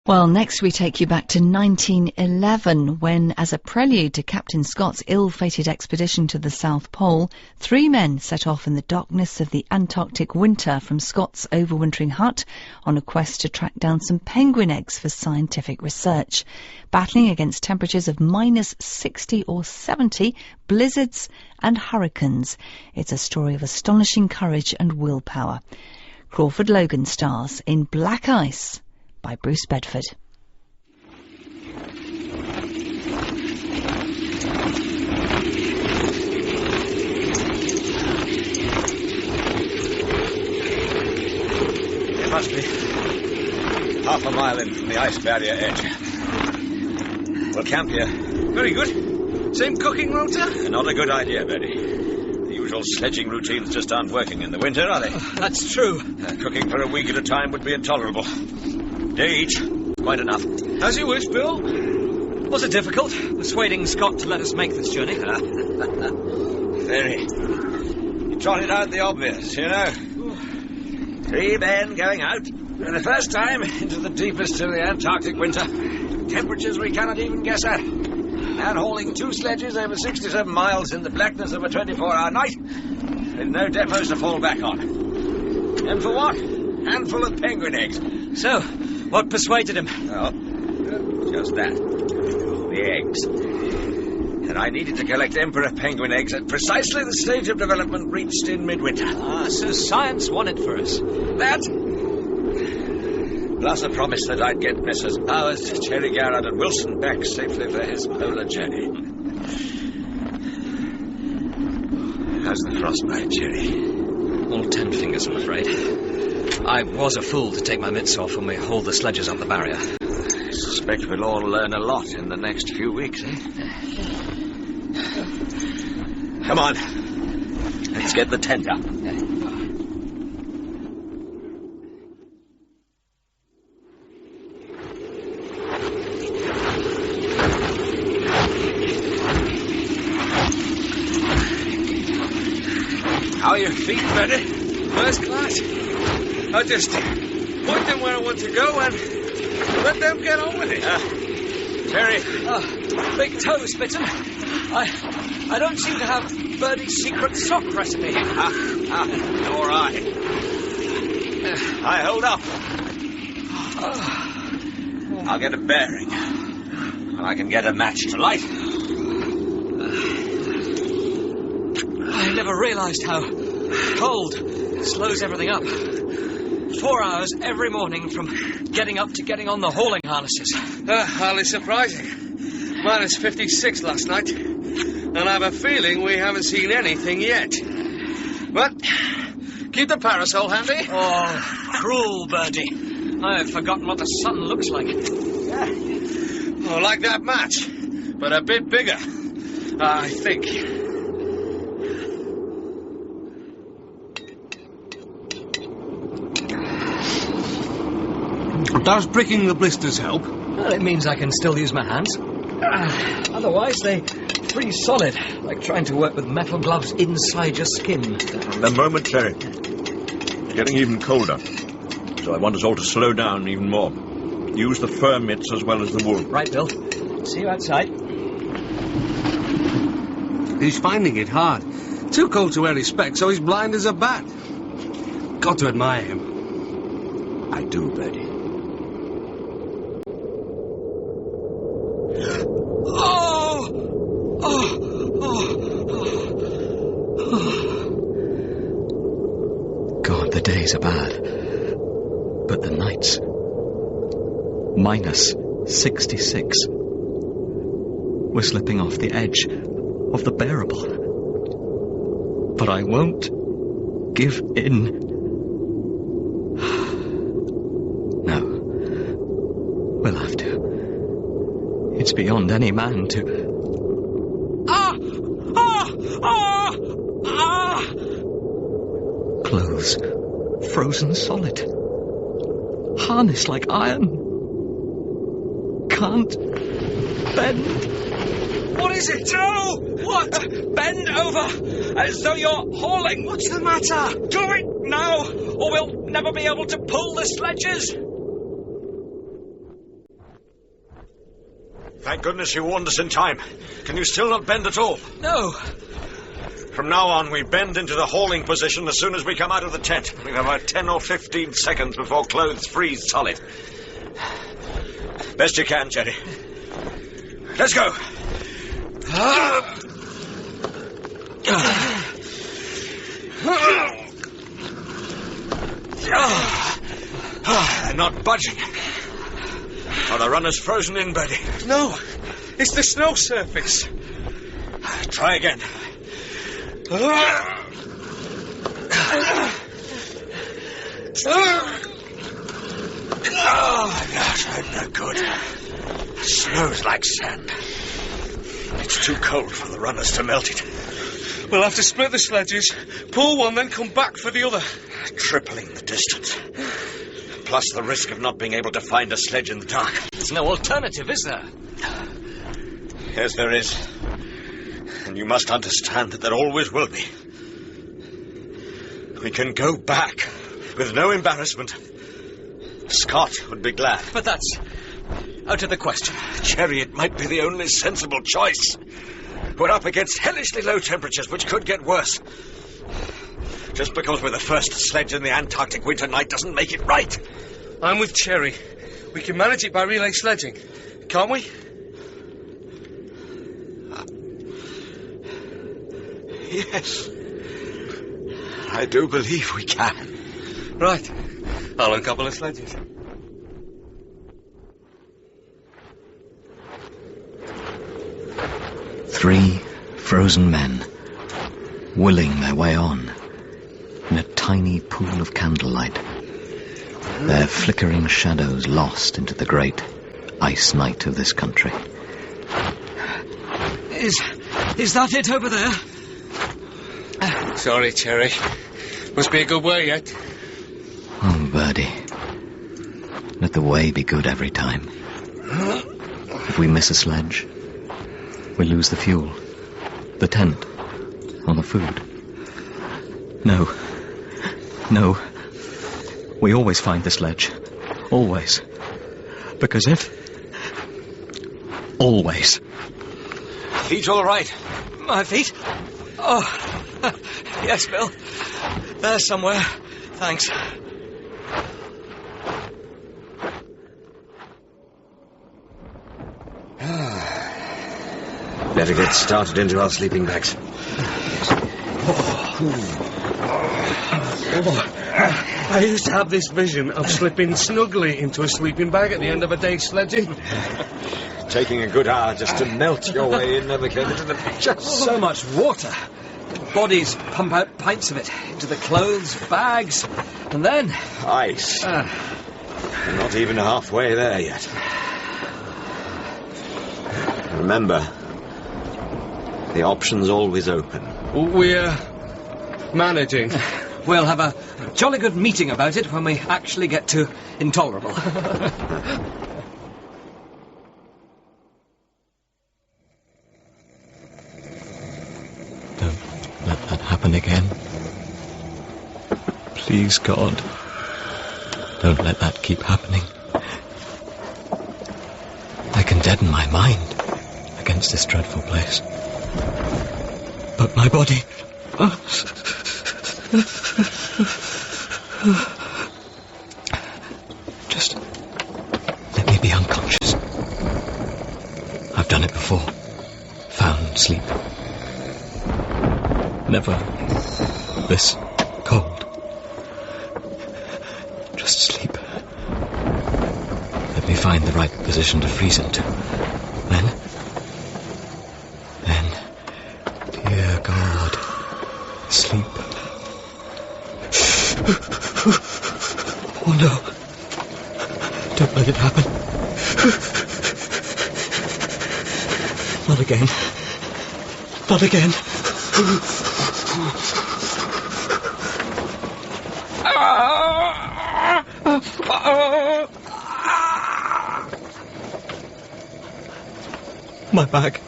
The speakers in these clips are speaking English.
Well, next we take you back to 1911 when, as a prelude to Captain Scott's ill-fated expedition to the South Pole, 3 men set off in the darkness of the Antarctic winter from Scott's overwintering hut on a quest to track down some penguin eggs for scientific research. Battling against temperatures of minus 60 or 70, blizzards and hurricanes. It's a story of astonishing courage and willpower. Crawford Logan stars in Black Ice by Bruce Bedford. It must be half a mile in from the ice barrier edge. We'll camp here. Very good. Same cooking rota? Not a good idea, Betty. The usual sledging routines just aren't working in the winter, are they? That's true. Cooking for a week at a time would be intolerable. Day each, quite enough. As you wish, Bill. Was it difficult, persuading Scott to let us make this journey? Very. You trotted out the obvious, you know. 3 men going out for the first time into the deepest of the Antarctic winter. Temperatures we cannot even guess at. And hauling 2 sledges over 67 miles in the blackness of a 24-hour night with no depots to fall back on. And for what? Handful of penguin eggs. So, what persuaded him? Well, just that. The eggs. And I needed to collect emperor penguin eggs at precisely the stage of development reached in midwinter. So science won it for us. That, plus a promise that I'd get Messrs. Powers, Cherry Garrett and Wilson back safely for his polar journey. How's the frostbite, Cherry? All 10 fingers, I'm afraid. I was a fool to take my mitts off when we hauled the sledges up the barrier. I suspect we'll all learn a lot in the next few weeks, eh? Come on. Let's get the tent up. How are your feet, Betty? First class. I just point them where I want to go and let them get on with it. Terry. Big toe, Spitten. I don't seem to have Birdie's secret sock recipe. All right. I hold up. I'll get a bearing. And I can get a match to light. I never realized how cold slows everything up. 4 hours every morning from getting up to getting on the hauling harnesses. Hardly surprising. Minus 56 last night. And I have a feeling we haven't seen anything yet. But keep the parasol handy. Oh, cruel Birdie. I've forgotten what the sun looks like. Oh, like that match, but a bit bigger, I think. Does pricking the blisters help? Well, it means I can still use my hands. Otherwise, they freeze solid, like trying to work with metal gloves inside your skin. A moment, Terry. It's getting even colder. So I want us all to slow down even more. Use the fur mitts as well as the wool. Right, Bill. See you outside. He's finding it hard. Too cold to wear his specs, so he's blind as a bat. Got to admire him. I do, Birdie. God, the days are bad. But the nights... minus 66. We're slipping off the edge of the bearable. But I won't give in. No. We'll have to. It's beyond any man to... Clothes frozen solid. Harness like iron. Can't bend. What is it? No! What? Bend over, as though you're hauling. What's the matter? Do it now, or we'll never be able to pull the sledges. Thank goodness you warned us in time. Can you still not bend at all? No. From now on, we bend into the hauling position as soon as we come out of the tent. We've about 10 or 15 seconds before clothes freeze solid. Best you can, Jerry. Let's go. They're not budging. Are the runners frozen in, Bertie? No, it's the snow surface. Try again. No good. Snow's like sand. It's too cold for the runners to melt it. We'll have to split the sledges, pull one, then come back for the other. Tripling the distance. Plus the risk of not being able to find a sledge in the dark. There's no alternative, is there? Yes, there is. And you must understand that there always will be. We can go back with no embarrassment. Scott would be glad. But that's out of the question. Jerry, it might be the only sensible choice. We're up against hellishly low temperatures, which could get worse. Just because we're the first sledge in the Antarctic winter night doesn't make it right. I'm with Cherry. We can manage it by relay sledging, can't we? Yes. I do believe we can. Right. I'll uncouple the sledges. Three frozen men, willing their way on, in a tiny pool of candlelight, their flickering shadows lost into the great ice night of this country. Is that it over there? Sorry, Cherry. Must be a good way yet. Oh, Birdie. Let the way be good every time. If we miss a sledge, we lose the fuel, the tent, or the food. No. We always find the sledge. Always. Because always. Feet all right? My feet? Oh, yes, Bill. There somewhere. Thanks. Better get started into our sleeping bags. I used to have this vision of slipping snugly into a sleeping bag at the end of a day's sledging. Taking a good hour just to melt your way in never came into the picture. So much water. Bodies pump out pints of it into the clothes, bags, and then... Ice. We're not even halfway there yet. Remember, the option's always open. We're managing. We'll have a jolly good meeting about it when we actually get to intolerable. Don't let that happen again. Please, God. Don't let that keep happening. I can deaden my mind against this dreadful place. But my body... Just let me be unconscious. I've done it before. Found sleep. Never this cold. Just sleep. Let me find the right position to freeze into. Then, dear God, sleep. Oh no. Don't let it happen. Not again. Not again. My back.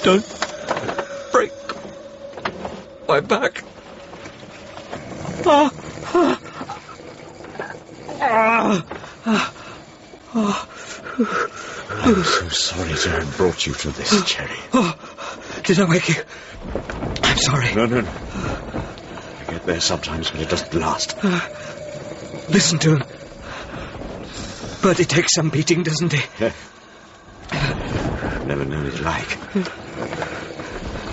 Don't break my back. I'm so sorry to have brought you to this, Cherry. Oh, did I wake you? I'm sorry. No. I get there sometimes, but it doesn't last. Listen to him. Bertie takes some beating, doesn't he? Yeah. Never known it like.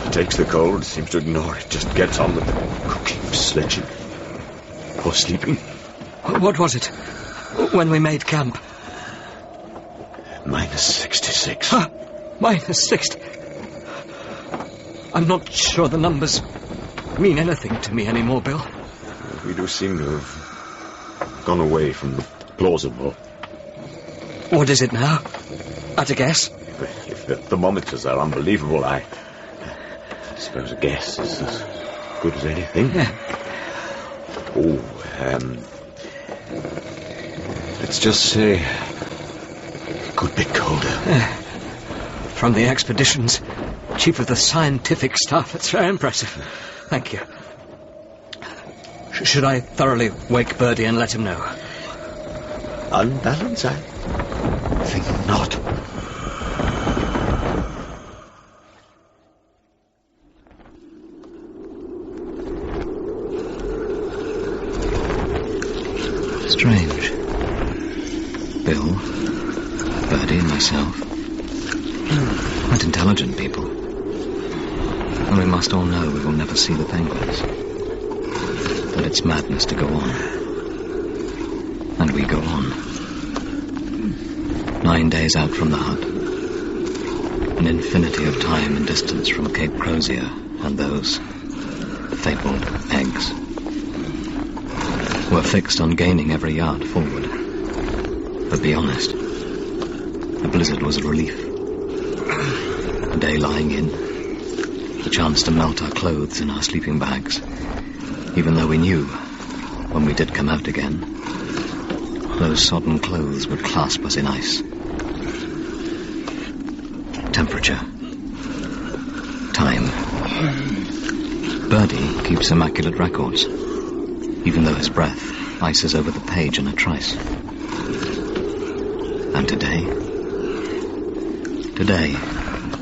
He takes the cold, seems to ignore it, just gets on with cooking, sledging, or sleeping. What was it when we made camp? -66. -60. I'm not sure the numbers mean anything to me anymore, Bill. We do seem to have gone away from the plausible. What is it now? At a guess? If the thermometers are unbelievable, I suppose a guess is as good as anything. Yeah. Oh, let's just say a good bit colder. From the expedition's chief of the scientific staff. It's very impressive. Thank you. Should I thoroughly wake Bertie and let him know? On balance, I think not. Strange. Bill, Bertie and myself. Quite intelligent people. And we must all know we will never see the penguins. That it's madness to go on. And we go on. 9 days out from the hut. An infinity of time and distance from Cape Crozier and those fabled eggs. We're fixed on gaining every yard forward. But be honest, the blizzard was a relief. A day lying in, the chance to melt our clothes in our sleeping bags, even though we knew, when we did come out again, those sodden clothes would clasp us in ice. Temperature. Time. Bertie keeps immaculate records, even though his breath ices over the page in a trice. And today,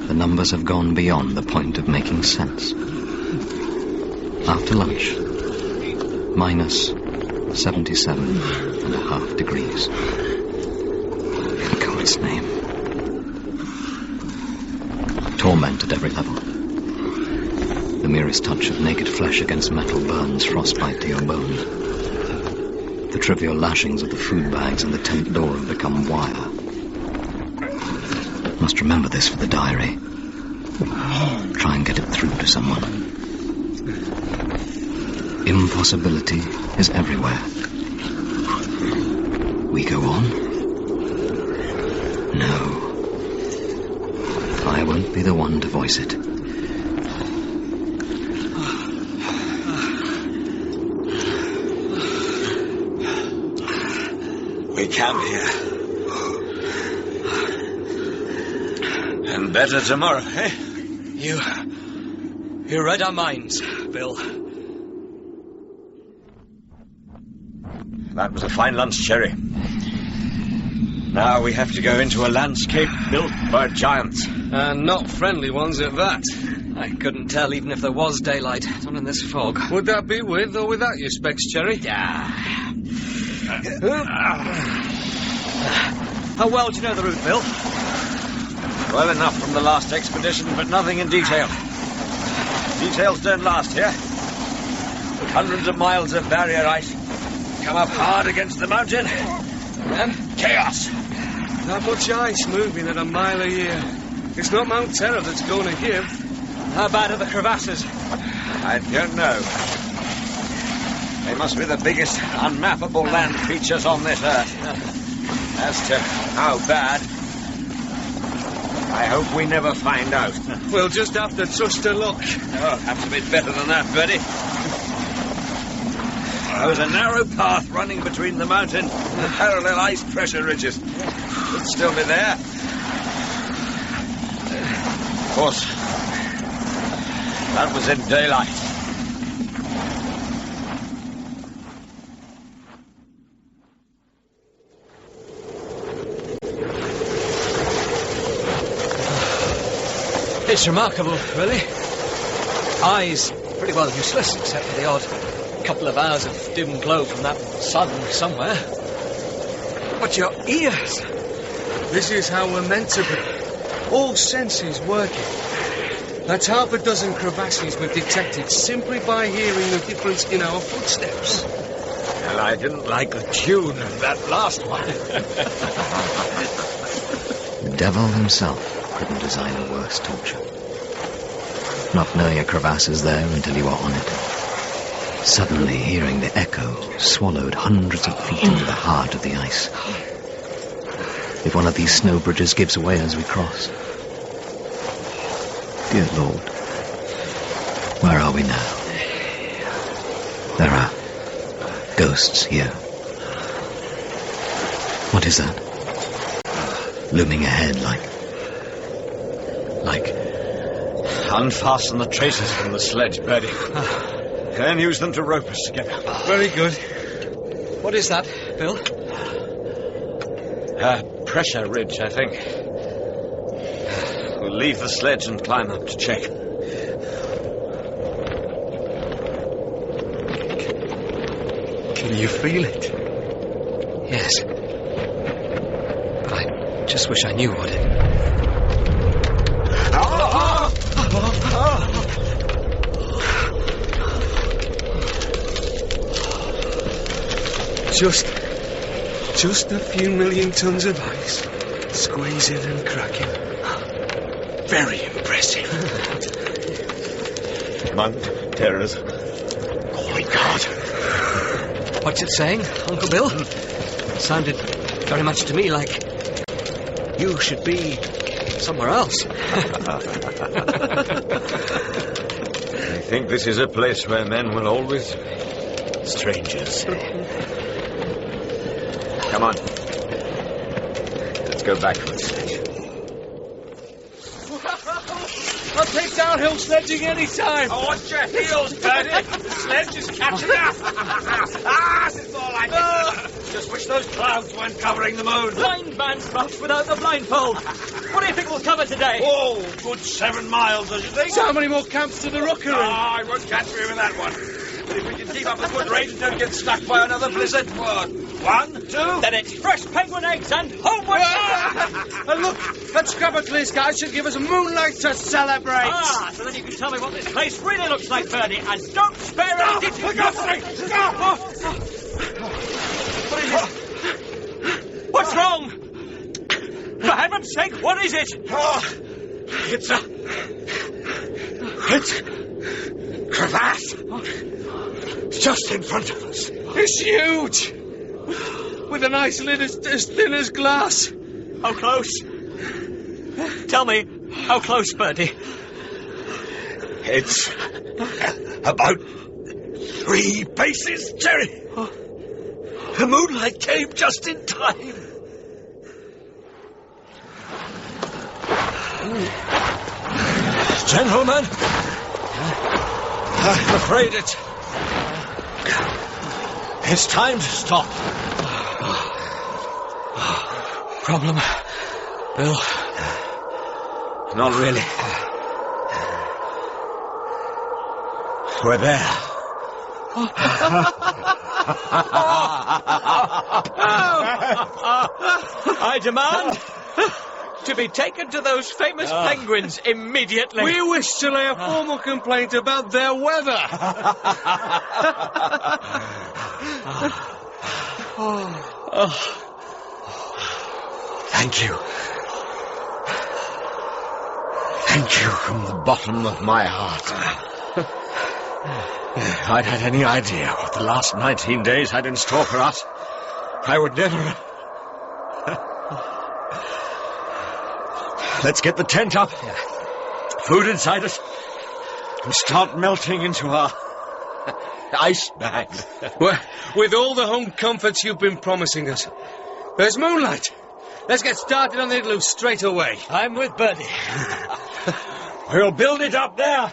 the numbers have gone beyond the point of making sense. After lunch, -77.5 degrees. In God's name. Torment at every level. The merest touch of naked flesh against metal burns frostbite to your bone. The trivial lashings of the food bags and the tent door have become wire. Must remember this for the diary. Try and get it through to someone. Impossibility is everywhere. We go on? No. I won't be the one to voice it. We camp here. And better tomorrow, eh? You read our minds, Bill. That was a fine lunch, Cherry. Now we have to go into a landscape built by giants. And not friendly ones at that. I couldn't tell even if there was daylight, not in this fog. Would that be with or without your specs, Cherry? Yeah. How well do you know the route, Bill? Well enough from the last expedition, but nothing in detail. Details don't last here. Hundreds of miles of barrier ice. Come up hard against the mountain. And chaos. Not much ice moving at a mile a year. It's not Mount Terror that's going to give. How bad are the crevasses? I don't know. They must be the biggest unmappable land features on this earth. As to how bad, I hope we never find out. We'll just have to trust to luck. Oh, have to be better than that, Bertie. There was a narrow path running between the mountain and the parallel ice pressure ridges. Could still be there. Of course, that was in daylight. It's remarkable, really. Eyes pretty well useless, except for the odd couple of hours of dim glow from that sun somewhere. But your ears... This is how we're meant to be. All senses working. That's half a dozen crevasses we've detected simply by hearing the difference in our footsteps. Well, I didn't like the tune of that last one. The devil himself couldn't design a worse torture. Not knowing a crevasse is there until you are on it. Suddenly hearing the echo swallowed hundreds of feet into the heart of the ice. If one of these snow bridges gives way as we cross. Dear Lord, where are we now? There are ghosts here. What is that? Looming ahead like... Unfasten the traces from the sledge, Birdie. And use them to rope us together. Very good. What is that, Bill? Pressure ridge, I think. We'll leave the sledge and climb up to check. Can you feel it? Yes. But I just wish I knew what it... Just a few million tons of ice, squeezing and cracking. Very impressive. Among terrors. Oh, my God. What's it saying, Uncle Bill? It sounded very much to me like you should be somewhere else. I think this is a place where men will always be strangers. Come on. Let's go back to the sledge. I'll take downhill sledging any time. Oh, watch your heels, Birdie. The sledge is catching up. It's more like it. Just wish those clouds weren't covering the moon. Blind man's buff without the blindfold. What do you think we'll cover today? Oh, good 7 miles, don't you think? So how many more camps to the Rookery? I won't catch me with that one. But if we can keep up a good rate and don't get stuck by another blizzard, what? 1, 2... Then it's fresh penguin eggs and homeward. And look, that scrapper clear sky should give us moonlight to celebrate. So then you can tell me what this place really looks like, Birdie, and don't spare any details. For God's sake, stop! What is it? What's wrong? For heaven's sake, what is it? It's crevasse. It's just in front of us. It's huge. With an ice lid as thin as glass. How close? Tell me, how close, Birdie? It's about 3 paces, Jerry. The moonlight came just in time. Gentlemen, I'm afraid it's time to stop. Problem, Bill? Not really. We're there. I demand to be taken to those famous penguins immediately. We wish to lay a formal complaint about their weather. Thank you. Thank you from the bottom of my heart. If I'd had any idea what the last 19 days had in store for us, I would never... Let's get the tent up, food inside us, and start melting into our ice bags. Well, with all the home comforts you've been promising us, there's moonlight. Let's get started on the igloo straight away. I'm with Birdie. We'll build it up there,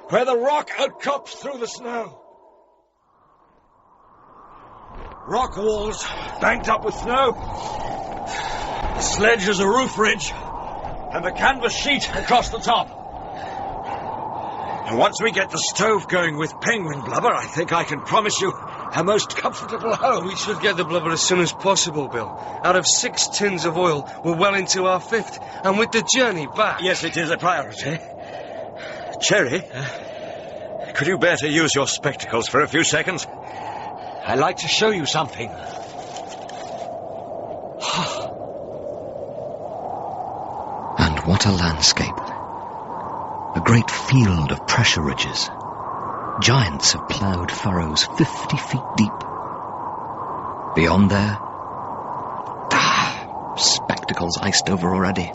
where the rock outcrops through the snow. Rock walls banked up with snow. The sledge is a roof ridge. and the canvas sheet across the top. And once we get the stove going with penguin blubber, I think I can promise you a most comfortable home. We should get the blubber as soon as possible, Bill. Out of 6 tins of oil, we're well into our 5th, and with the journey back... Yes, it is a priority. Cherry, could you bear to use your spectacles for a few seconds? I'd like to show you something. And what a landscape. A great field of pressure ridges. Giants have ploughed furrows 50 feet deep. Beyond there... spectacles iced over already.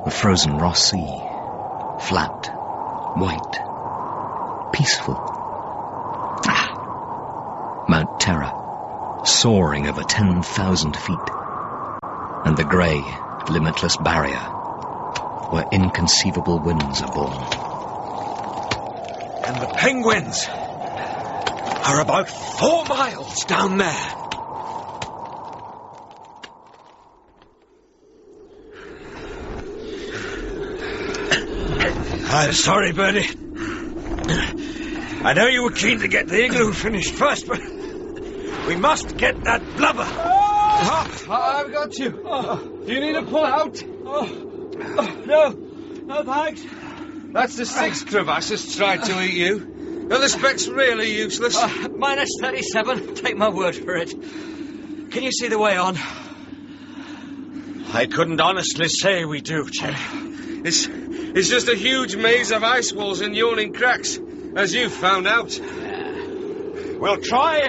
The frozen Ross Sea. Flat. White. Peaceful. Mount Terror. Soaring over 10,000 feet. And the grey, limitless barrier, where inconceivable winds are born. And the penguins are about 4 miles down there. I'm sorry, Bertie. I know you were keen to get the igloo finished first, but we must get that blubber. I've got you. Do you need to pull out? No, thanks. That's the 6th crevasse that's tried to eat you. Are the specs really useless? Minus 37. Take my word for it. Can you see the way on? I couldn't honestly say we do, Cherry. It's just a huge maze of ice walls and yawning cracks, as you've found out. We'll try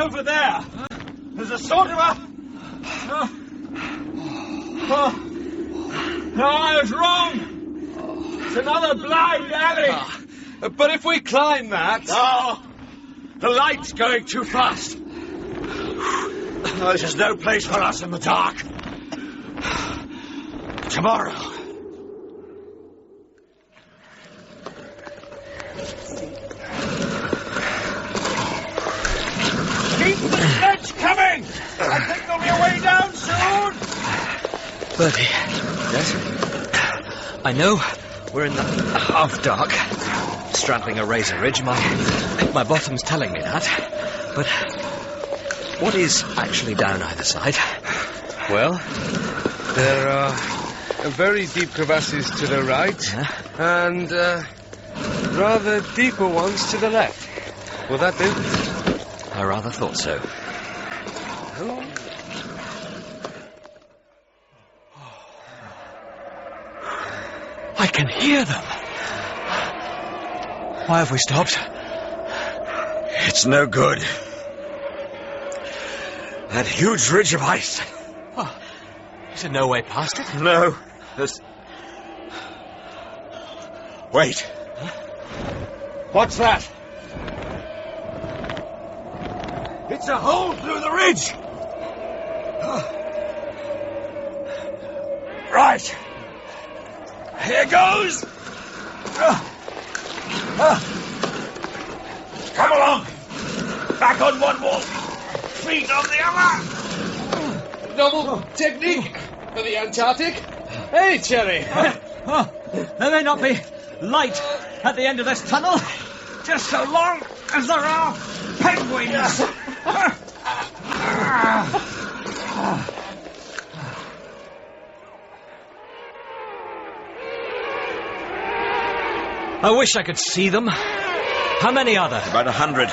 over there. There's a sort of a... No, I was wrong. It's another blind alley. But if we climb that... No, the light's going too fast. There's no place for us in the dark. Tomorrow. Keep the sledge coming! I think there'll be a way down soon! Bertie. Yes? I know we're in the half-dark, straddling a razor ridge. My bottom's telling me that. But what is actually down either side? Well, there are very deep crevasses to the right, and rather deeper ones to the left. Will that do? I rather thought so. I can hear them. Why have we stopped? It's no good. That huge ridge of ice. Oh, is there no way past it? No. There's... Wait. Huh? What's that? It's a hole through the ridge. Right. Here goes. Come along. Back on one wall. Feet on the other. Novel technique for the Antarctic. Hey, Cherry. There may not be light at the end of this tunnel, just so long as there are penguins. I wish I could see them. How many are there? About 100.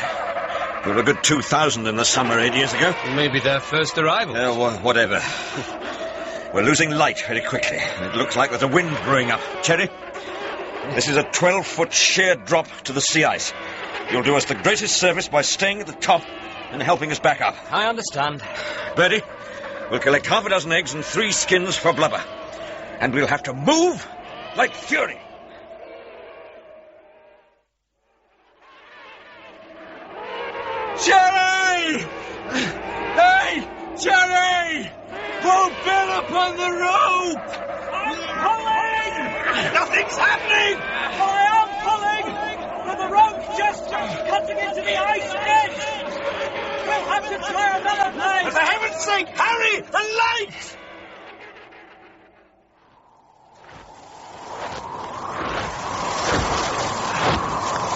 There were a good 2,000 in the summer 8 years ago. Maybe their first arrival. Whatever. We're losing light very quickly. It looks like there's a wind brewing up. Cherry, this is a 12-foot sheer drop to the sea ice. You'll do us the greatest service by staying at the top and helping us back up. I understand. Bertie, we'll collect half a dozen eggs and 3 skins for blubber. And we'll have to move like fury. Cherry! Hey, Cherry! Pull Bill up on the rope! I'm pulling! Nothing's happening! I am pulling! But the rope's just cutting into the ice edge! We'll have to try another place! For heaven's God's sake, hurry! A light!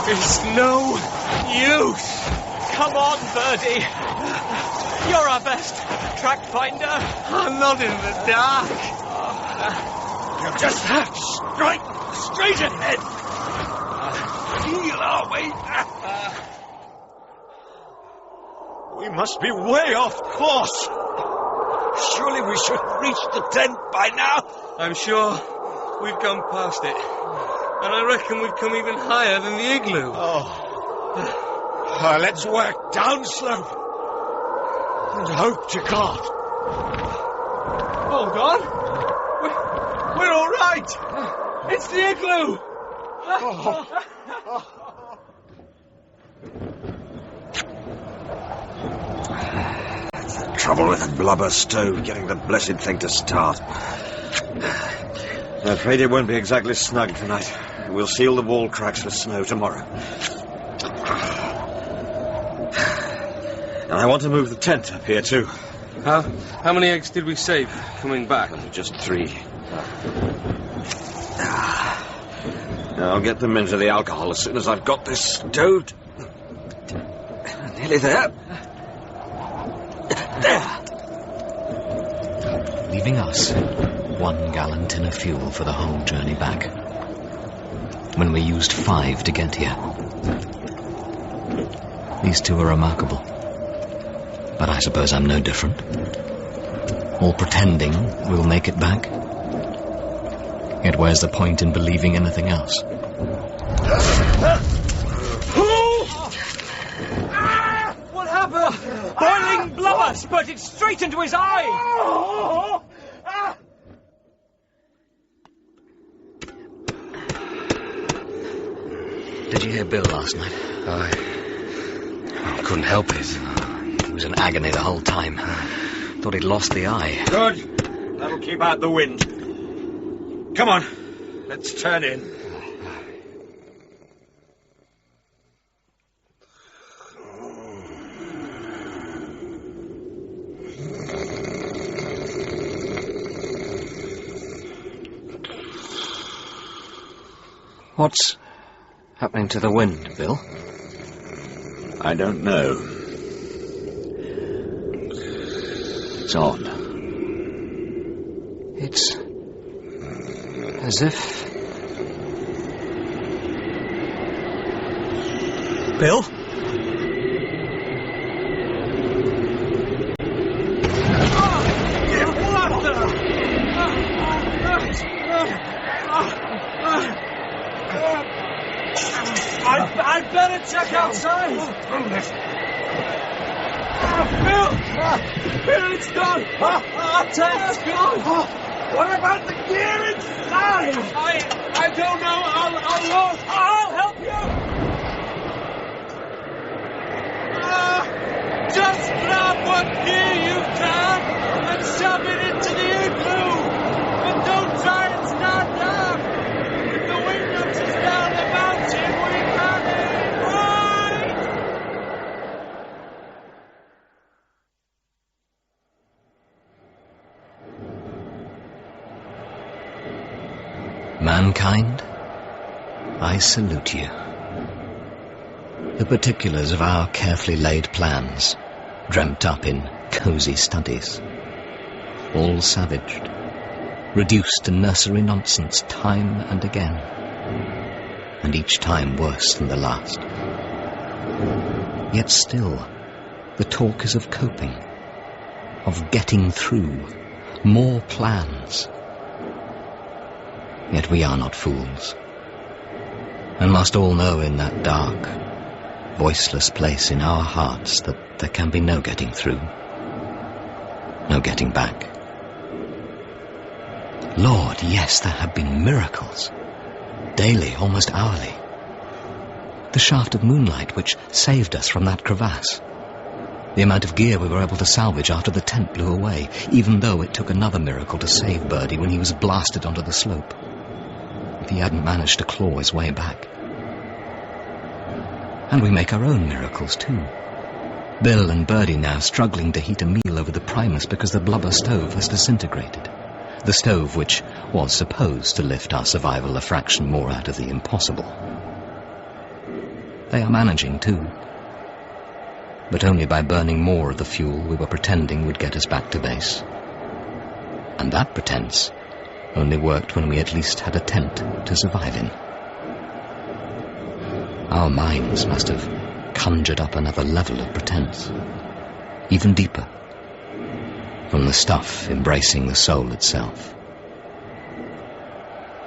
It's no use. Come on, Birdie. You're our best track finder. I'm not in the dark. You just have straight ahead. Heel our way. We must be way off course. Surely we should have reached the tent by now. I'm sure we've gone past it. And I reckon we've come even higher than the igloo. Let's work down slope. And hope to God. Hold on. We're all right. It's the igloo. That's the trouble with a blubber stove, getting the blessed thing to start. I'm afraid it won't be exactly snug tonight. We'll seal the wall cracks with snow tomorrow. And I want to move the tent up here too. How many eggs did we save coming back? Just 3. I'll get them into the alcohol as soon as I've got this stowed. Nearly there. There. Leaving us 1 gallon tin of fuel for the whole journey back, when we used 5 to get here. These two are remarkable, but I suppose I'm no different. All pretending we'll make it back. Yet where's the point in believing anything else? What happened? Boiling blubber spurted straight into his eye. Did you hear Bill last night? I couldn't help it. He was in agony the whole time. Thought he'd lost the eye. Good. That'll keep out the wind. Come on. Let's turn in. What's happening to the wind, Bill? I don't know. It's odd. It's as if... Bill? I'd better check outside. Bill, it's gone. Our tent's gone. What about the gear inside? I don't know. I'll help you. Just grab what gear you can and shove it into the igloo. But don't try and stand up. If the wind knocks us down the mountain, we can't aim right. Mankind, I salute you. The particulars of our carefully laid plans, dreamt up in cosy studies, all savaged, reduced to nursery nonsense time and again, and each time worse than the last. Yet still, the talk is of coping, of getting through, more plans. Yet we are not fools, and must all know in that dark, voiceless place in our hearts that there can be no getting through, no getting back. Lord, yes, there have been miracles, daily, almost hourly. The shaft of moonlight which saved us from that crevasse, the amount of gear we were able to salvage after the tent blew away, even though it took another miracle to save Birdie when he was blasted onto the slope, if he hadn't managed to claw his way back. And we make our own miracles too. Bill and Birdie now struggling to heat a meal over the primus because the blubber stove has disintegrated. The stove which was supposed to lift our survival a fraction more out of the impossible. They are managing too. But only by burning more of the fuel we were pretending would get us back to base. And that pretense only worked when we at least had a tent to survive in. Our minds must have conjured up another level of pretense, even deeper, from the stuff embracing the soul itself.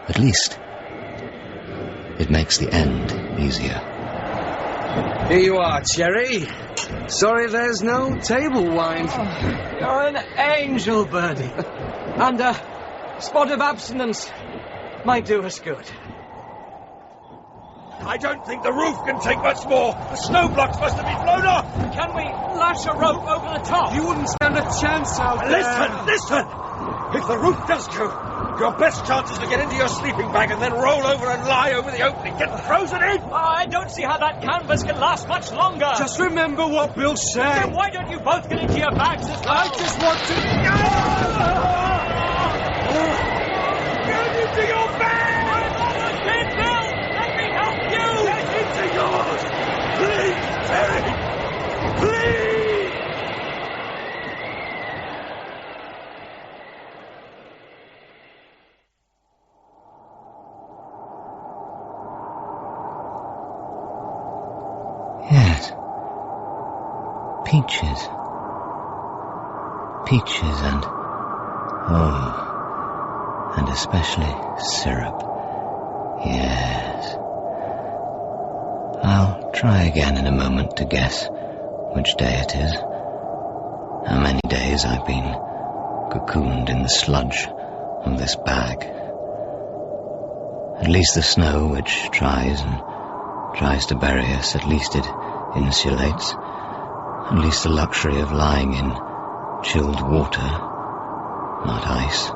At least, it makes the end easier. Here you are, Cherry. Sorry there's no table wine. Oh, you're an angel, Birdie. And a spot of abstinence might do us good. I don't think the roof can take much more. The snow blocks must have been blown off. Can we lash a rope over the top? You wouldn't stand a chance out there. Listen! If the roof does go, your best chance is to get into your sleeping bag and then roll over and lie over the opening. Get frozen in! Oh, I don't see how that canvas can last much longer. Just remember what Bill said. Then why don't you both get into your bags as well? I just want to... Get into your bag! Kid Bill, let me help you! Get into yours! Please, Terry! Please! Yes. Peaches. Peaches and... oh... and especially syrup. Yes. I'll try again in a moment to guess which day it is. How many days I've been cocooned in the sludge of this bag. At least the snow which tries to bury us, at least it insulates. At least the luxury of lying in chilled water, not ice.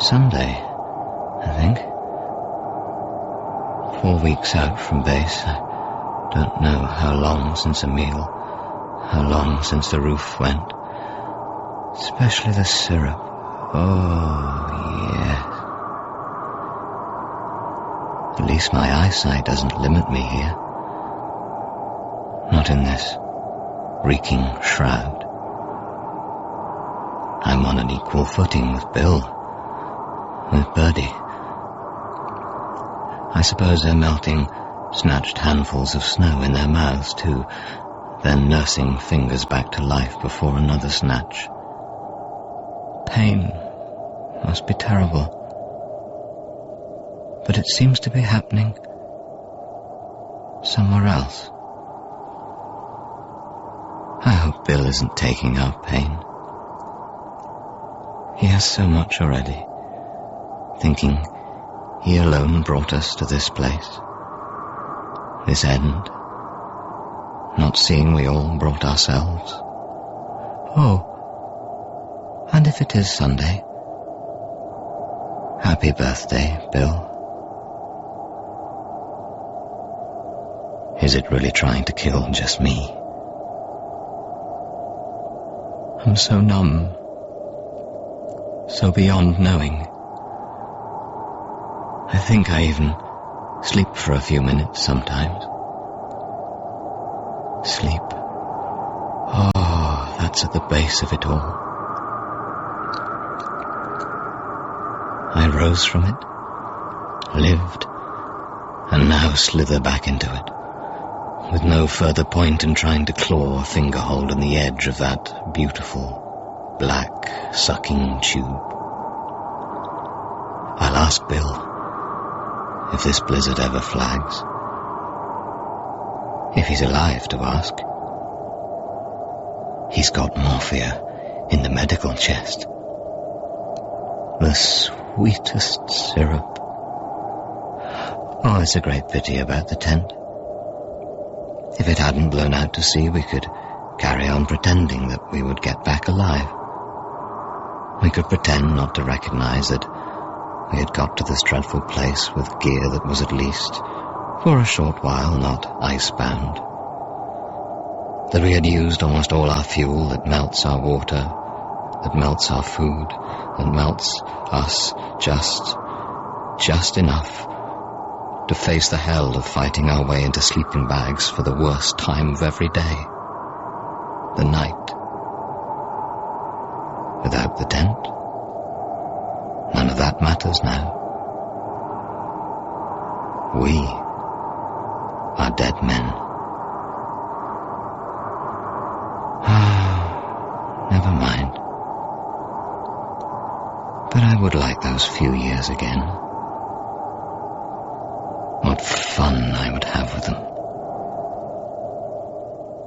Sunday, I think. 4 weeks out from base. I don't know how long since a meal, how long since the roof went. Especially the syrup. Oh, yes. At least my eyesight doesn't limit me here. Not in this reeking shroud. I'm on an equal footing with Bill, with Birdie. I suppose they're melting snatched handfuls of snow in their mouths too, then nursing fingers back to life before another snatch. Pain must be terrible. But it seems to be happening somewhere else. I hope Bill isn't taking our pain. He has so much already, thinking he alone brought us to this place, this end, not seeing we all brought ourselves. Oh, and if it is Sunday, happy birthday, Bill. Is it really trying to kill just me? I'm so numb, so beyond knowing. I think I even sleep for a few minutes sometimes. Sleep. Oh, that's at the base of it all. I rose from it, lived, and now slither back into it, with no further point in trying to claw a fingerhold on the edge of that beautiful, black, sucking tube. I'll ask Bill if this blizzard ever flags. If he's alive to ask. He's got morphia in the medical chest. The sweetest syrup. Oh, it's a great pity about the tent. If it hadn't blown out to sea, we could carry on pretending that we would get back alive. We could pretend not to recognize that we had got to this dreadful place with gear that was at least, for a short while, not ice-bound. That we had used almost all our fuel, that melts our water, that melts our food, that melts us just enough to face the hell of fighting our way into sleeping bags for the worst time of every day, the night. Without the tent, none of that matters now. We are dead men. Never mind. But I would like those few years again. What fun I would have with them.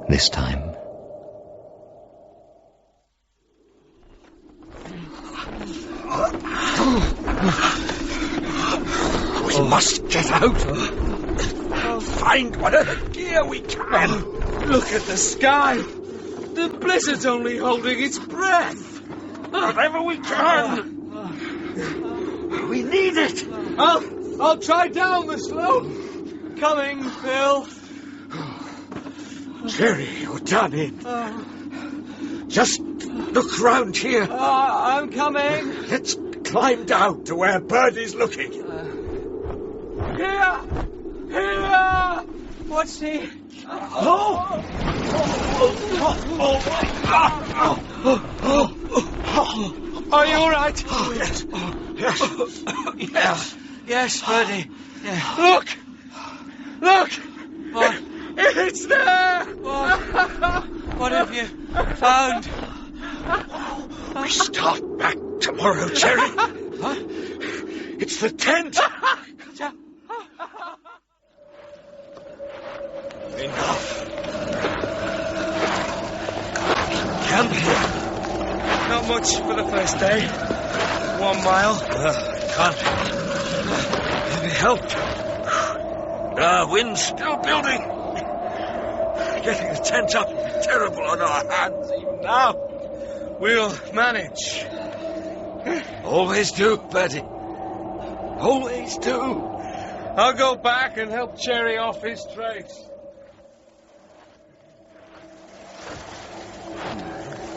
This time. We must get out. Find whatever gear we can. Look at the sky. The blizzard's only holding its breath. Whatever we can. We need it. I'll try down the slope. Coming, Phil. Jerry, you're done in. Just look round here. I'm coming. Let's climb down to where Birdie's looking. Here! What's he? Are you all right? Yes. Yes, Birdie. Yeah. Look! What? It's there! What have you found? We start back tomorrow, Jerry. What? It's the tent. Enough. Camp here. Not much for the first day. 1 mile. Can't be helped. Our wind's still building. Getting the tent up will be terrible on our hands even now. We'll manage. Always do, Bertie. Always do. I'll go back and help Jerry off his trace.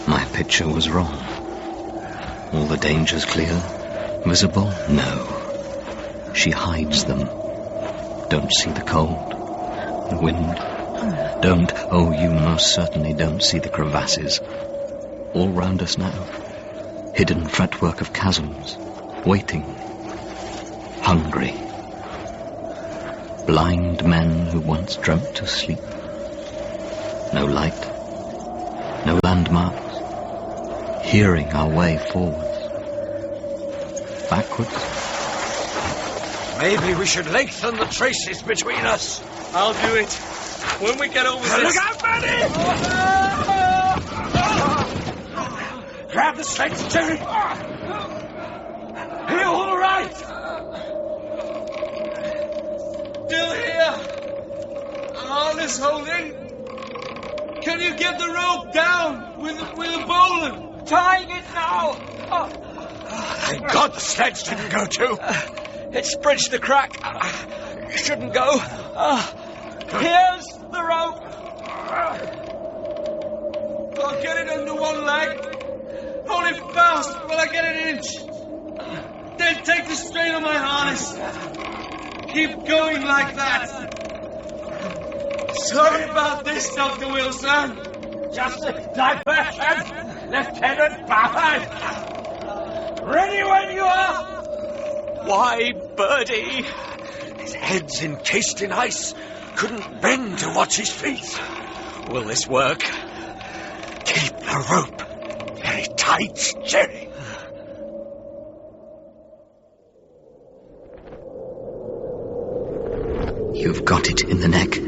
My picture was wrong. All the dangers clear? Visible? No. She hides them. Don't see the cold, the wind. Don't, oh, you most certainly don't see the crevasses. All round us now. Hidden fretwork of chasms. Waiting. Hungry. Blind men who once dreamt of sleep. No light. No landmarks. Hearing our way forwards. Backwards. Maybe we should lengthen the traces between us. I'll do it. When we get over this... Look out, Bertie! Grab the sledge, Jerry. Are you all right? Still here. All is holding. Can you get the rope down with a bowline? Tying it now. Thank God the sledge didn't go too. It's bridged the crack. Shouldn't go. Here's the rope. I'll get it under one leg. Hold it fast while I get an inch. Then take the strain on my harness. Keep going like that. Sorry about this, Dr. Wilson. Just a diversion, Lieutenant Ballard. Ready when you are. Why, Birdie? His head's encased in ice. Couldn't bend to watch his feet. Will this work? Keep the rope very tight, Jerry. You've got it in the neck.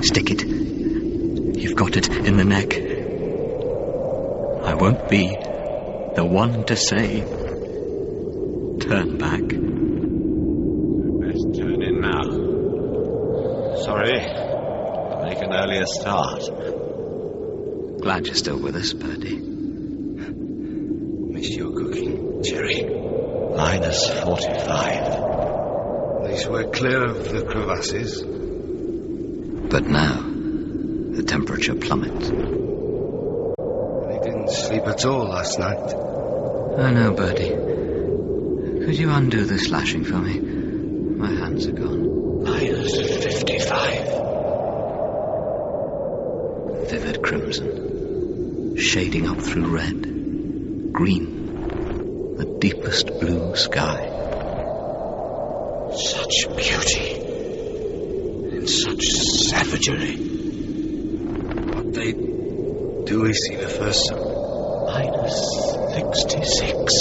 Stick it. You've got it in the neck. I won't be the one to say, turn back. Best turn in now. Sorry, make an earlier start. Glad you're still with us, Birdie. Miss your cooking, Jerry. -45. At least we're clear of the crevasses. But now, the temperature plummets. I didn't sleep at all last night. I know, Bertie. Could you undo the slashing for me? My hands are gone. -55. Vivid crimson, shading up through red, green, the deepest blue sky. Such beauty. And such savagery. What day do we see the first sun? -66.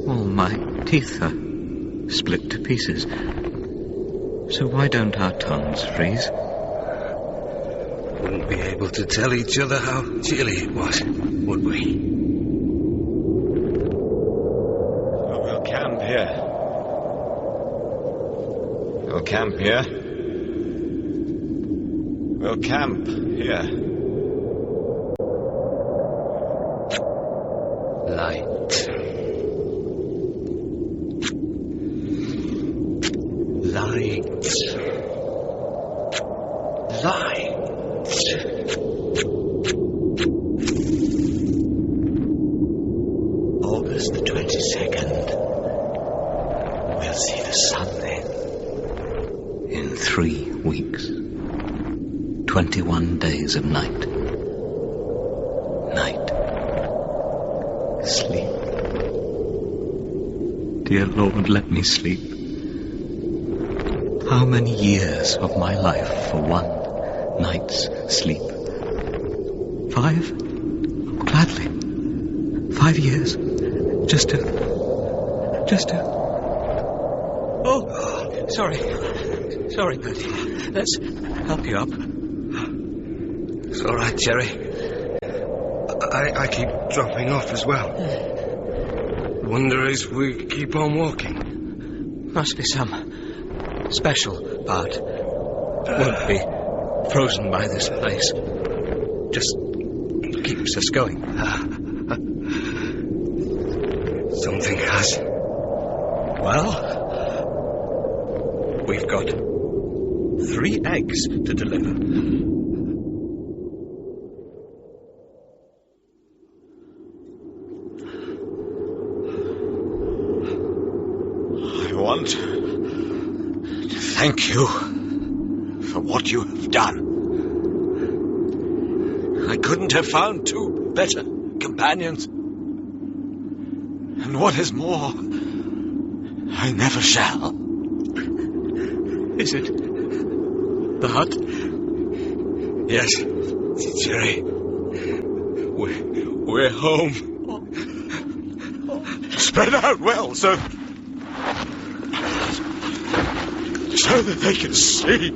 All my teeth are split to pieces. So why don't our tongues freeze? Wouldn't be able to tell each other how chilly it was, would we? So we'll camp here. We'll camp here. We'll camp here. Light. Light. Light. August the 22nd. We'll see the sun then. In 3 weeks. 21 days of night. Night. Sleep. Dear Lord, let me sleep. How many years of my life for one night's sleep? 5? Gladly. 5 years. Just to... Oh, sorry. Sorry, Bertie. Let's help you up. It's all right, Jerry. I keep dropping off as well. Wonder if we keep on walking. Must be some special part. Won't be frozen by this place. Just keeps us going. Something has. Well, we've got 3 eggs to deliver. I want to thank you for what you have done. I couldn't have found 2 better companions. And what is more, I never shall. Is it the hut? Yes, Jerry. We're home. Spread out well, so that they can see.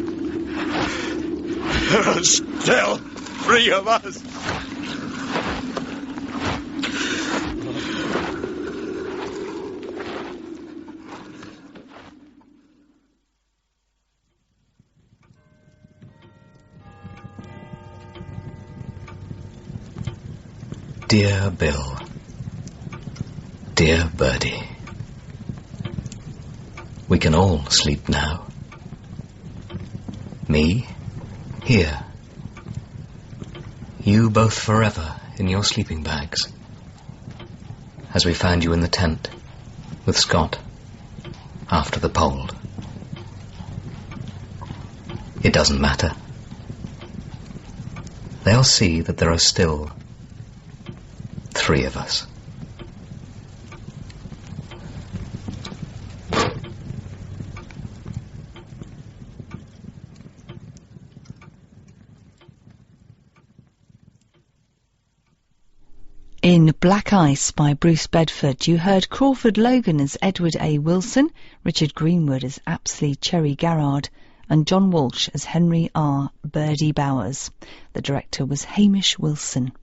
There are still 3 of us. Dear Bill. Dear Bertie. We can all sleep now. Me, here. You both forever in your sleeping bags. As we found you in the tent with Scott after the pole. It doesn't matter. They'll see that there are still 3 of us. In Black Ice by Bruce Bedford, you heard Crawford Logan as Edward A. Wilson, Richard Greenwood as Apsley Cherry Garrard, and John Walsh as Henry R. Birdie Bowers. The director was Hamish Wilson.